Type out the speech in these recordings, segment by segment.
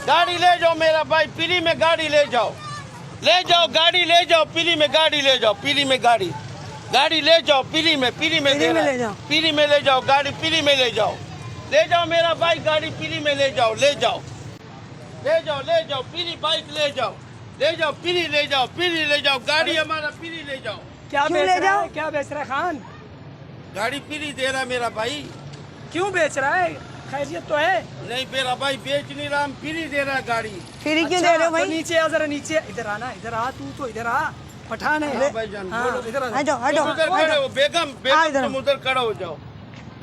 गाड़ी ले जाओ मेरा भाई, पीली में गाड़ी ले जाओ, ले जाओ गाड़ी ले जाओ, पीली में गाड़ी ले जाओ, पीली में गाड़ी ले जाओ, पीली में ले जाओ, पीली में ले जाओ गाड़ी, पीली में ले जाओ मेरा भाई, गाड़ी पीली में ले जाओ, ले जाओ पीली बाइक ले जाओ, पीली ले जाओ गाड़ी हमारा, पीली ले जाओ। क्या बेच रहा है, क्या बेच रहा है खान? गाड़ी पीली दे रहा मेरा भाई। क्यों बेच रहा है? खैरियत तो है? नहीं मेरा भाई बेच नहीं रहा, हम फ्री दे रहा गाड़ी। फ्री क्यों दे रहे हो भाई? तो नीचे आ जरा, नीचे इधर आना, इधर आ, तू तो इधर आ, पठान है भाईजान। इधर आ, उधर खड़े हो बेगम, तुम उधर खड़ा हो जाओ,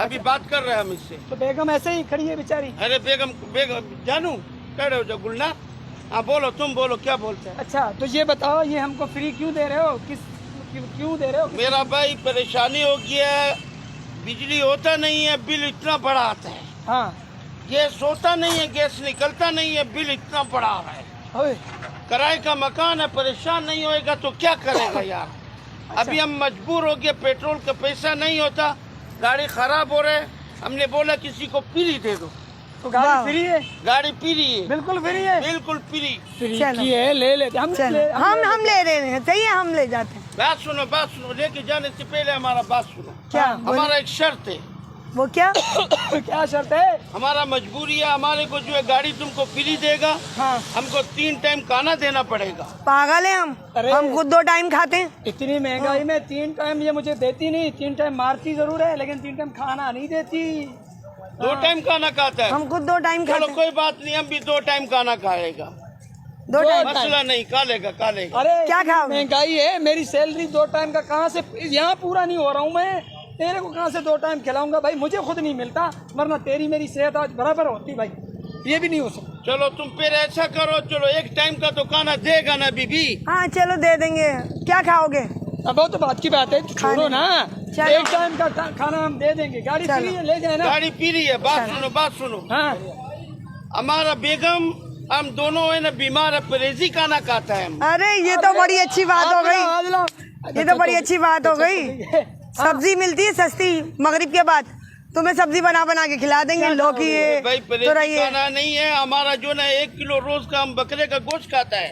अभी बात कर रहे हैं हम इससे। तो बेगम ऐसे ही खड़ी है बेचारी। अरे बेगम जानू खड़े हो जाओ। गुलना हाँ बोलो, तुम बोलो क्या बोलते हैं। अच्छा तो ये बताओ, ये हमको फ्री क्यों दे रहे हो? क्यों दे रहे हो? मेरा भाई परेशानी हो गया है, बिजली होता नहीं है, बिल इतना बड़ा आता है। हाँ, गैस होता नहीं है, गैस निकलता नहीं है, बिल इतना बड़ा आ रहा है। किराए का मकान है, परेशान नहीं होएगा तो क्या करेगा यार। अच्छा। अभी हम मजबूर हो गए, पेट्रोल का पैसा नहीं होता, गाड़ी खराब हो रहे, हमने बोला किसी को फ्री दे दो। तो गाड़ी फ्री है? गाड़ी फ्री है, बिल्कुल फ्री है, बिल्कुल फ्री की है। ले लेते हम ले रहे हैं, चाहिए हम ले जाते हैं। बात सुनो, लेके जाने से पहले हमारा बात सुनो। क्या? हमारा एक शर्त है। वो क्या? क्या शर्त है? हमारा मजबूरी है, हमारे को जो है गाड़ी तुमको फ्री देगा। हाँ। हमको 3 टाइम खाना देना पड़ेगा। पागल है हम खुद 2 टाइम खाते हैं। इतनी महंगाई में 3 टाइम ये मुझे देती नहीं। 3 टाइम मारती जरूर है, लेकिन 3 टाइम खाना नहीं देती। 2 टाइम खाना खाता है। हम खुद 2 टाइम खाते हैं। चलो कोई बात नहीं, हम भी 2 टाइम खाना खाएगा, 2 टाइम मसला नहीं, खा लेगा। अरे क्या खाओ? महंगाई है, मेरी सैलरी 2 टाइम का कहाँ से, यहाँ पूरा नहीं हो रहा हूँ मैं, तेरे को कहाँ से 2 टाइम खिलाऊंगा भाई? मुझे खुद नहीं मिलता, वरना तेरी मेरी सेहत आज बराबर होती भाई। ये भी नहीं हो सकता। चलो तुम फिर ऐसा करो, चलो 1 टाइम का तो खाना देगा ना बीबी? हाँ चलो दे देंगे। क्या खाओगे? अब वो तो बात की बात है, छोड़ो ना। 1 टाइम का खाना हम दे देंगे, गाड़ी फ्री है, ले जाए ना। गाड़ी फ्री है। बात सुनो। हाँ। हमारा बेगम, हम दोनों है ना बीमार है, परहेजी खाना खाता है। अरे ये तो बड़ी अच्छी बात हो गई, ये तो बड़ी अच्छी बात हो गई। सब्जी मिलती है सस्ती मगरिब के बाद, तुम्हें सब्जी बना के खिला देंगे। लौकी है भाई, परहेजी खाना नहीं है हमारा, जो ना 1 किलो रोज का हम बकरे का गोश्त खाता है।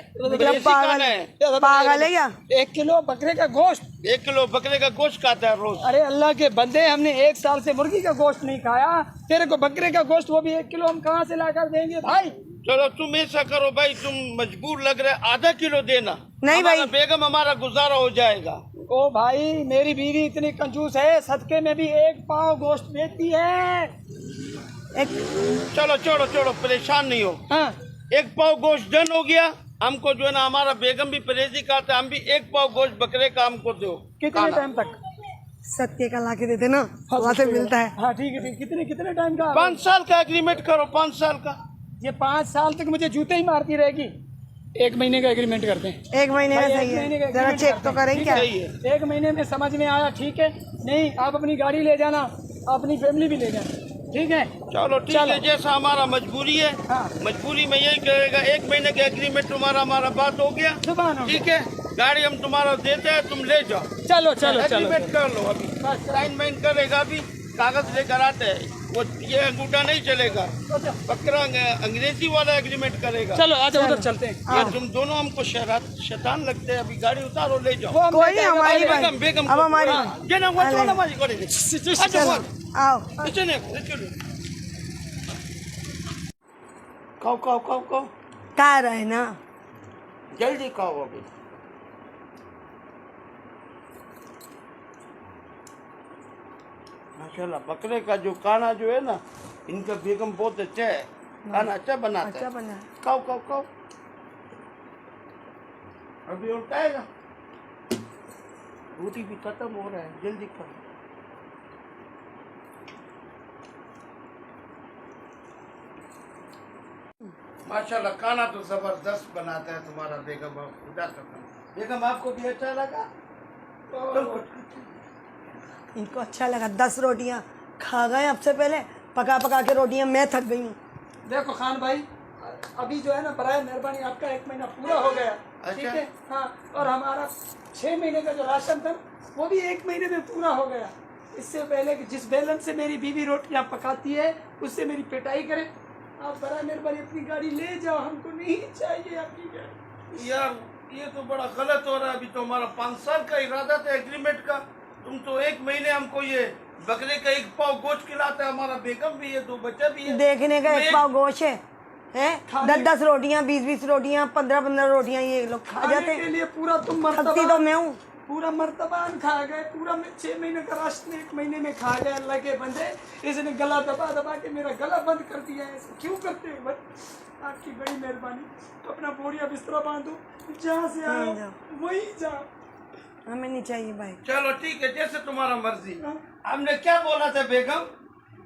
पागल है क्या? 1 किलो बकरे का गोश्त? 1 किलो बकरे का गोश्त खाता है रोज। अरे अल्लाह के बंदे, हमने 1 साल से मुर्गी का गोश्त नहीं खाया, तेरे को बकरे का गोश्त, वो भी 1 किलो हम कहाँ से लाकर देंगे भाई? चलो तुम ऐसा करो भाई, तुम मजबूर लग रहे, आधा किलो देना। नहीं भाई, बेगम हमारा गुजारा हो जाएगा। ओ भाई, मेरी बीवी इतनी कंजूस है, सदके में भी 1 पाव गोश्त देती है। चलो परेशान नहीं हो। हाँ। 1 पाव गोश्त डन हो गया। हमको जो है ना, हमारा बेगम भी परहेजी खाता है, हम भी 1 पाव गोश्त बकरे का हमको दो। कितने टाइम तक? सत्य का ला के देते ना, वहाँ से मिलता है। हाँ ठीक है, कितने टाइम का? 5 साल का एग्रीमेंट करो, 5 साल का। ये 5 साल तक मुझे जूते ही मारती रहेगी। 1 महीने का एग्रीमेंट करते हैं। 1 महीने का सही है, जरा चेक तो करें क्या? 1 महीने में समझ में आया, ठीक है। नहीं, आप अपनी गाड़ी ले जाना, अपनी फैमिली भी ले जाना, ठीक है? चलो ठीक है, जैसा हमारा मजबूरी है। हाँ। मजबूरी में यही करेगा। 1 महीने का एग्रीमेंट हमारा बात हो गया, ठीक है। गाड़ी हम तुम्हारा देते हैं, तुम ले जाओ। चलो एग्रीमेंट कर लो, अभी साइन वाइन करेगा, अभी कागज लेकर आते हैं। वो ये अंगूठा नहीं चलेगा, बकरा अंग्रेजी वाला एग्रीमेंट करेगा। चलो आज उधर चलते हैं। ये तुम दोनों हमको शैतान लगते हैं। अभी गाड़ी उतारो, ले जाओ। कोई नहीं, हमारी बेगम अब हमारी खाओ कह रहे ना, जल्दी खाओ। अभी माशाल्लाह बकरे का जो खाना जो है ना, इनका बेगम बहुत अच्छा है, खाना अच्छा बनाता है। खाओ। अभी उल्टाएगा, रोटी भी खत्म हो रहा है, जल्दी खाओ। माशाल्लाह खाना तो जबरदस्त बनाता है तुम्हारा बेगम। खुदा कसम, बेगम आपको भी अच्छा लगा? इनको अच्छा लगा। 10 रोटियां खा गए अब से पहले, पका के रोटियां मैं थक गई हूँ। देखो खान भाई, अभी जो है ना, बराए मेहरबानी आपका 1 महीना पूरा हो गया, ठीक है? हाँ, और हमारा 6 महीने का जो राशन था वो भी 1 महीने में पूरा हो गया। इससे पहले कि जिस बैलेंस से मेरी बीवी रोटियां पकाती है, उससे मेरी पिटाई करे, आप बड़ा मेहरबानी अपनी गाड़ी ले जाओ, हमको नहीं चाहिए आपकी गाड़ी। यार ये तो बड़ा गलत हो रहा है। अभी तो हमारा 5 साल का इरादा था एग्रीमेंट का, तुम तो 1 महीने हमको ये बकरे का 1 पाव गोश्त खिलाता है। हमारा बेगम भी है, 2 बच्चा भी है। देखने का 1 पाव गोश्त है 10-10 रोटियां, 20-20 रोटियां, 15-15 रोटियां ये लोग खा जाते हैं। के लिए पूरा तुम थकती तो मैं हूँ। पूरा मर्तबान खा गए, पूरा 6 महीने का राशन 1 महीने में खा गए। अल्लाह के बंदे, इसने गला दबा दबा के मेरा गला बंद कर दिया है। ऐसे क्यों करते हैं बस? आपकी बड़ी मेहरबानी। तो अपना बोरिया बिस्तरा बांधो, जहाँ से आओ वही जाओ, हमें नहीं चाहिए भाई। चलो ठीक है, जैसे तुम्हारा मर्जी। हमने क्या बोला था बेगम,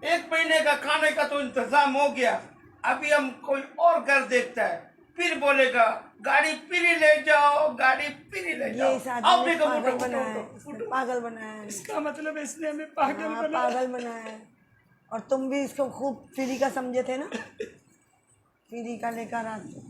1 महीने का खाने का तो इंतजाम हो गया, अभी हम कोई और घर देखता है, फिर बोलेगा गाड़ी फिर ले जाओ, गाड़ी फिर ले जाओ। ये इस अब आदमी ने देखो, पागल उठो, बनाया उठो, है, उठो, इसने पागल बनाया है। इसका मतलब इसने हमें पागल हाँ, बनाया। पागल बनाया है। और तुम भी इसको खूब फ्री का समझे थे ना, फ्री का लेकर आते।